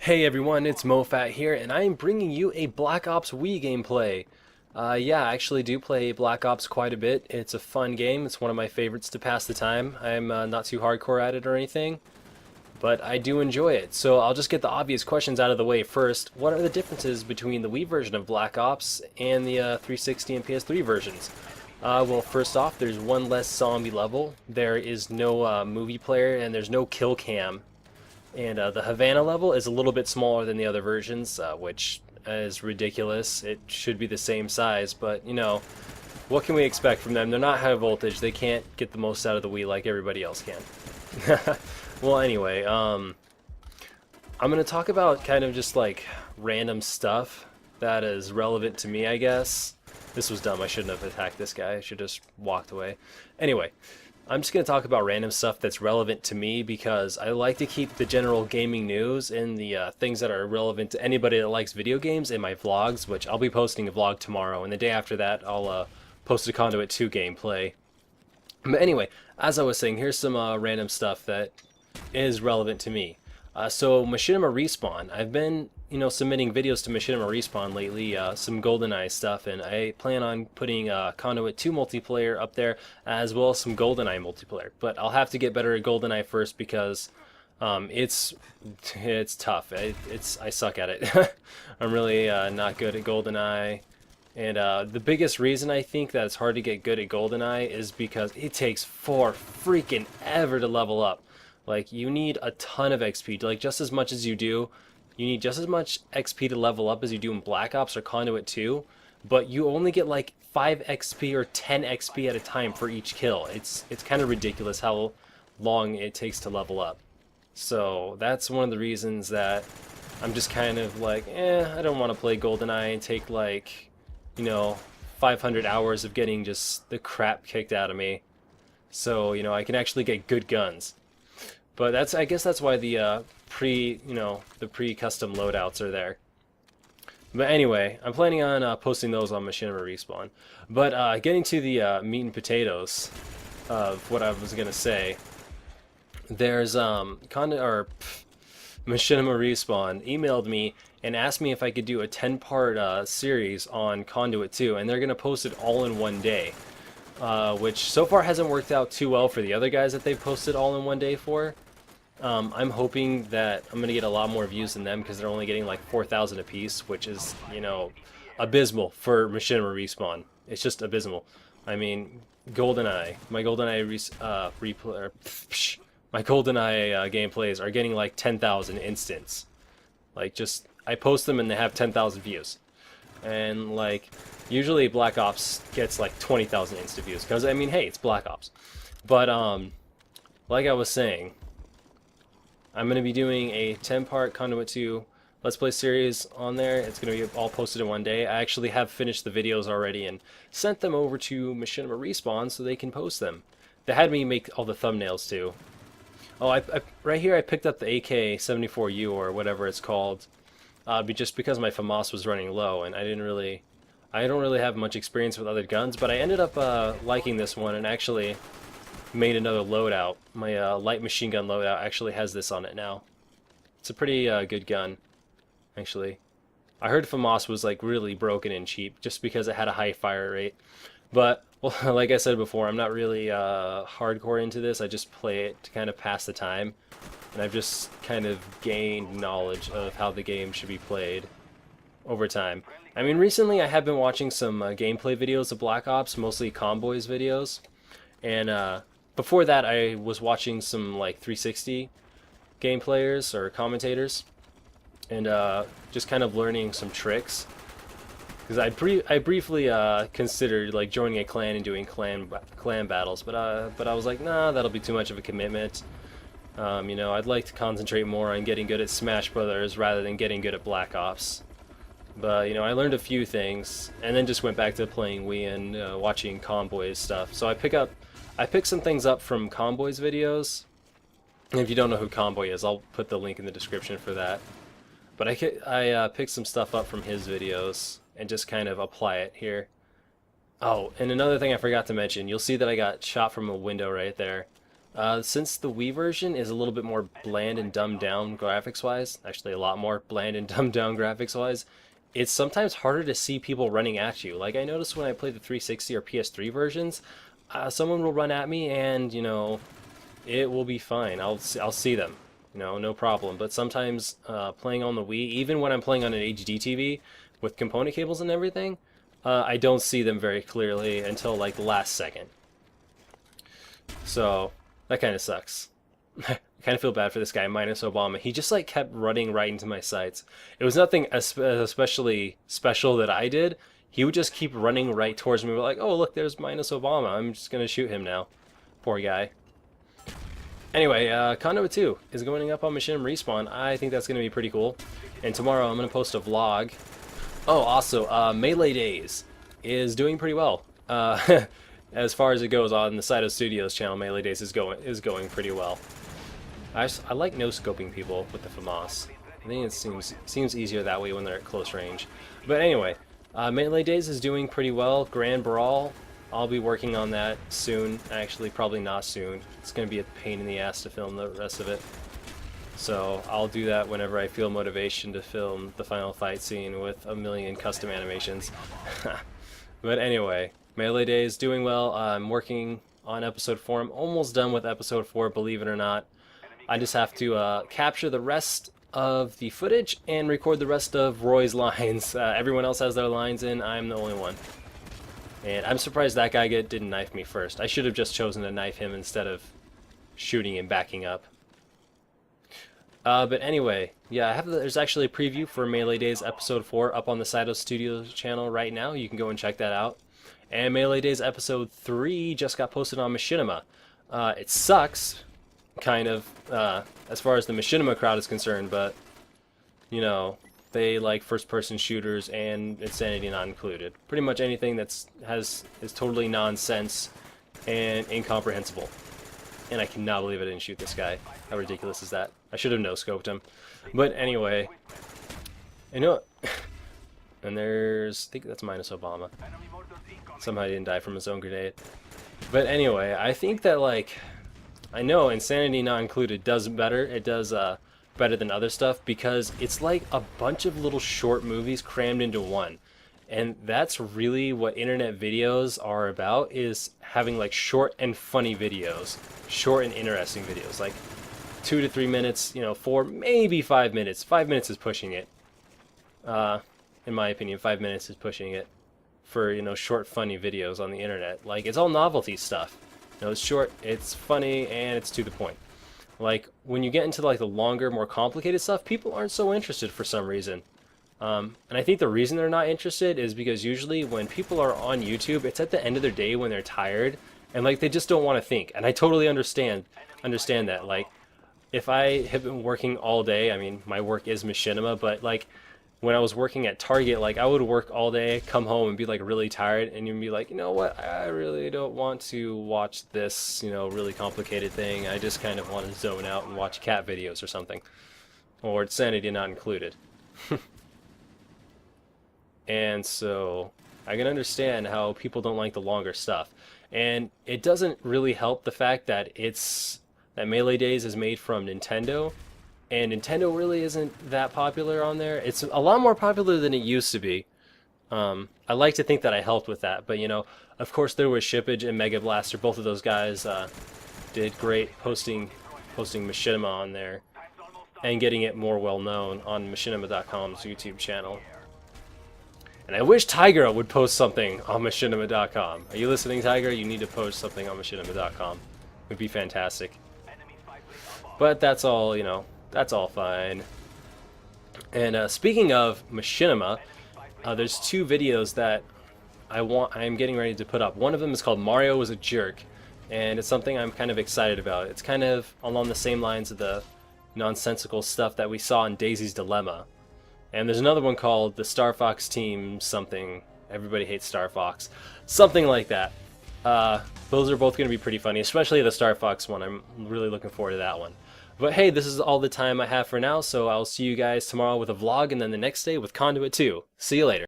Hey everyone, it's Mofat here, and I am bringing you a Black Ops Wii gameplay. Yeah, I actually do play Black Ops quite a bit. It's a fun game. It's one of my favorites to pass the time. I'm not too hardcore at it or anything, but I do enjoy it. So I'll just get the obvious questions out of the way first. What are the differences between the Wii version of Black Ops and the 360 and PS3 versions? Well, first off, there's one less zombie level. There is no movie player, and there's no kill cam. And the Havana level is a little bit smaller than the other versions, which is ridiculous. It should be the same size, but you know, what can we expect from them? They're not high voltage. They can't get the most out of the Wii like everybody else can. Well, anyway, I'm going to talk about kind of just like random stuff that is relevant to me, I guess. This was dumb. I shouldn't have attacked this guy. I should have just walked away. Anyway, I'm just going to talk about random stuff that's relevant to me because I like to keep the general gaming news and the things that are relevant to anybody that likes video games in my vlogs, which I'll be posting a vlog tomorrow, and the day after that I'll post a Conduit 2 gameplay. But anyway, as I was saying, here's some random stuff that is relevant to me. So Machinima Respawn, I've been submitting videos to Machinima Respawn lately, some GoldenEye stuff, and I plan on putting Conduit 2 multiplayer up there as well as some GoldenEye multiplayer. But I'll have to get better at GoldenEye first because it's tough. I suck at it. I'm really not good at GoldenEye. And the biggest reason I think that it's hard to get good at GoldenEye is because it takes for freaking ever to level up. Like, you need a ton of XP, like just as much as you need just as much XP to level up as you do in Black Ops or Conduit 2, but you only get like 5 XP or 10 XP at a time for each kill. It's kind of ridiculous how long it takes to level up. So that's one of the reasons that I'm just kind of like, I don't want to play GoldenEye and take like, 500 hours of getting just the crap kicked out of me. So, I can actually get good guns. But I guess that's why the pre-custom loadouts are there. But anyway, I'm planning on posting those on Machinima Respawn. But getting to the meat and potatoes of what I was gonna say, there's Machinima Respawn emailed me and asked me if I could do a 10-part series on Conduit 2, and they're gonna post it all in one day. Which so far hasn't worked out too well for the other guys that they've posted all in one day for. I'm hoping that I'm going to get a lot more views than them because they're only getting like 4,000 apiece, which is, abysmal for Machinima Respawn. It's just abysmal. I mean, GoldenEye, my GoldenEye gameplays are getting like 10,000 instants. Like, just, I post them and they have 10,000 views. And like, usually Black Ops gets like 20,000 insta views because, I mean, hey, it's Black Ops. But like I was saying, I'm going to be doing a 10-part Conduit 2 Let's Play series on there. It's going to be all posted in one day. I actually have finished the videos already and sent them over to Machinima Respawn so they can post them. They had me make all the thumbnails too. Oh, right here I picked up the AK-74U or whatever it's called. Just because my FAMAS was running low, and I don't really have much experience with other guns, but I ended up liking this one and actually made another loadout. My light machine gun loadout actually has this on it now. It's a pretty good gun, actually. I heard FAMAS was like really broken and cheap just because it had a high fire rate. But, well, like I said before, I'm not really hardcore into this. I just play it to kind of pass the time. And I've just kind of gained knowledge of how the game should be played over time. I mean, recently I have been watching some gameplay videos of Black Ops, mostly Comboys videos. And before that I was watching some like 360 gameplayers or commentators. And just kind of learning some tricks. Because I briefly considered like joining a clan and doing clan battles, but I was like, nah, that'll be too much of a commitment. I'd like to concentrate more on getting good at Smash Brothers rather than getting good at Black Ops. But I learned a few things, and then just went back to playing Wii and watching Comboys stuff. So I picked some things up from Comboys videos. And if you don't know who Comboy is, I'll put the link in the description for that. But I picked some stuff up from his videos and just kind of apply it here. Oh, and another thing I forgot to mention, you'll see that I got shot from a window right there. Since the Wii version is a little bit more bland and dumbed down graphics-wise, actually a lot more bland and dumbed down graphics-wise, it's sometimes harder to see people running at you. Like I noticed when I play the 360 or PS3 versions, someone will run at me and, it will be fine. I'll see them, no problem. But sometimes playing on the Wii, even when I'm playing on an HD TV with component cables and everything, I don't see them very clearly until like the last second. So that kind of sucks. I kind of feel bad for this guy, minus Obama. He just like kept running right into my sights. It was nothing especially special that I did. He would just keep running right towards me. We're like, oh look, there's minus Obama. I'm just gonna shoot him now. Poor guy. Anyway, Conduit 2 is going up on Machinima Respawn. I think that's gonna be pretty cool. And tomorrow I'm gonna post a vlog. Oh, also, Melee Days is doing pretty well. As far as it goes on the Saito Studios channel, Melee Days is going pretty well. I like no-scoping people with the FAMAS. I think it seems easier that way when they're at close range. But anyway, Melee Days is doing pretty well. Grand Brawl, I'll be working on that soon. Actually, probably not soon. It's going to be a pain in the ass to film the rest of it. So I'll do that whenever I feel motivation to film the final fight scene with a million custom animations. But anyway, Melee Days doing well. I'm working on episode 4. I'm almost done with episode 4, believe it or not. I just have to capture the rest of the footage and record the rest of Roy's lines. Everyone else has their lines in. I'm the only one. And I'm surprised that guy didn't knife me first. I should have just chosen to knife him instead of shooting and backing up. But anyway, yeah, there's actually a preview for Melee Days Episode 4 up on the Saito Studios channel right now. You can go and check that out. And Melee Days Episode 3 just got posted on Machinima. It sucks, kind of, as far as the Machinima crowd is concerned, but, they like first-person shooters and Insanity not included. Pretty much anything is totally nonsense and incomprehensible. And I cannot believe I didn't shoot this guy. How ridiculous is that? I should have no-scoped him. But anyway, and I think that's minus Obama. Somehow he didn't die from his own grenade. But anyway, I think that, I know Insanity Not Included does better. It does better than other stuff because it's like a bunch of little short movies crammed into one. And that's really what internet videos are about, is having short and funny videos. Short and interesting videos. 2 to 3 minutes, 4, maybe 5 minutes. 5 minutes is pushing it. In my opinion, 5 minutes is pushing it for, short, funny videos on the internet. It's all novelty stuff. It's short, it's funny, and it's to the point. When you get into, the longer, more complicated stuff, people aren't so interested for some reason. And I think the reason they're not interested is because usually when people are on YouTube, it's at the end of their day when they're tired, and, they just don't want to think. And I totally understand that. If I have been working all day, I mean, my work is machinima, but, when I was working at Target, I would work all day, come home and be really tired, and you'd be like, you know what, I really don't want to watch this, really complicated thing. I just kind of want to zone out and watch cat videos or something. Or Insanity Not Included. And so I can understand how people don't like the longer stuff. And it doesn't really help the fact that that Melee Days is made from Nintendo. And Nintendo really isn't that popular on there. It's a lot more popular than it used to be. I like to think that I helped with that, but of course there was Shippage and Mega Blaster. Both of those guys did great posting Machinima on there and getting it more well known on Machinima.com's YouTube channel. And I wish Tiger would post something on Machinima.com. Are you listening, Tiger? You need to post something on Machinima.com. It would be fantastic. But that's all, that's all fine. And speaking of Machinima, there's 2 videos that I'm getting ready to put up. One of them is called Mario Was a Jerk, and it's something I'm kind of excited about. It's kind of along the same lines of the nonsensical stuff that we saw in Daisy's Dilemma. And there's another one called the Star Fox Team something. Everybody hates Star Fox. Something like that. Those are both going to be pretty funny, especially the Star Fox one. I'm really looking forward to that one. But hey, this is all the time I have for now, so I'll see you guys tomorrow with a vlog, and then the next day with Conduit 2. See you later.